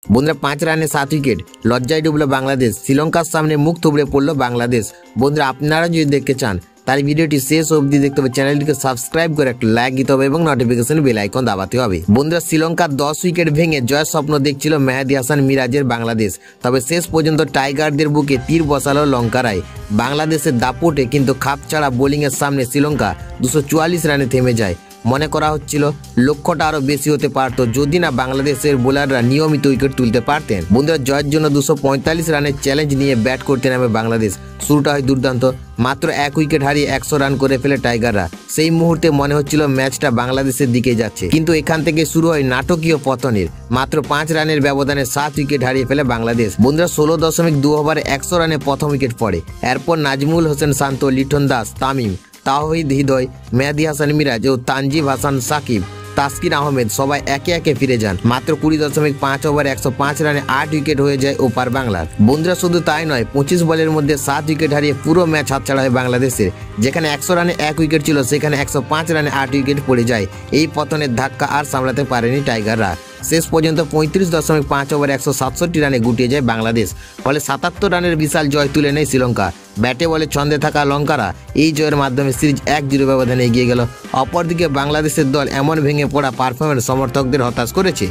বন্ধুরা 5 রানে 7 উইকেট, লজ্জায় ডুবলো বাংলাদেশ, শ্রীলঙ্কার সামনে মুখ থুবড়ে পড়লো বাংলাদেশ। বন্ধুরা আপনারা যদি দেখতে চান তার ভিডিওটি শেষ অবধি দেখতে হবে, চ্যানেলটিকে সাবস্ক্রাইব করে একটা লাইক দিতে হবে এবং নোটিফিকেশন বেল আইকন দাবাতে হবে। বন্ধুরা শ্রীলঙ্কার 10 উইকেট ভেঙে জয়ের স্বপ্ন দেখছিল মেহেদী হাসান মিরাজের বাংলাদেশ, তবে শেষ পর্যন্ত টাইগারদের বুকে তীর বসালো লঙ্কারাই। বাংলাদেশের দাপটে কিন্তু খাপ ছাড়া বোলিংয়ের সামনে শ্রীলঙ্কা 244 রানে থেমে যায়। মনে করা হচ্ছিল লক্ষ্যটা আরো বেশি হতে পারত যদি না বাংলাদেশের বোলাররা নিয়মিত উইকেট তুলতে পারতেন। বন্ধুরা জয়ের জন্য 245 রানের চ্যালেঞ্জ নিয়ে ব্যাট করতে নামে বাংলাদেশ। শুরুটা হয় দুর্দান্ত, মাত্র 1 উইকেট হারিয়ে 100 রান করে ফেলে টাইগাররা। সেই মুহূর্তে মনে হচ্ছিল ম্যাচটা বাংলাদেশের দিকে যাচ্ছে, কিন্তু এখান থেকে শুরু হয় নাটকীয় পতনের। মাত্র 5 রানের ব্যবধানে 7 উইকেট হারিয়ে ফেলে বাংলাদেশ। বন্ধুরা 16.2 ওভারে 100 রানে প্রথম উইকেট পড়ে। এরপর নাজমুল হোসেন শান্ত, লিটন দাস, তামিম, তাওহিদ হৃদয়, মেহেদী হাসান মিরাজ ও তানজিব হাসান সাকিব, তাসকিন আহমেদ সবাই একে একে ফিরে যান। মাত্র 20.5 ওভারে 105 রানে 8 উইকেট হয়ে যায় ওপার বাংলার। বন্ধুরা শুধু তাই নয়, 25 বলের মধ্যে 7 উইকেট হারিয়ে পুরো ম্যাচ হাতছাড়া হয় বাংলাদেশের। যেখানে 100 রানে 1 উইকেট ছিল সেখানে 105 রানে 8 উইকেট পড়ে যায়। এই পতনের ধাক্কা আর সামলাতে পারেনি টাইগাররা। শেষ পর্যন্ত 35.5 ওভারে 167 রানে গুটিয়ে যায় বাংলাদেশ। ফলে 77 রানের বিশাল জয় তুলে নেয় শ্রীলঙ্কা। ব্যাটে বলে ছন্দে থাকা লঙ্কারা এই জয়ের মাধ্যমে সিরিজ 1-0 ব্যবধানে এগিয়ে গেল। অপরদিকে বাংলাদেশের দল এমন ভেঙে পড়া পারফরম্যান্স সমর্থকদের হতাশ করেছে।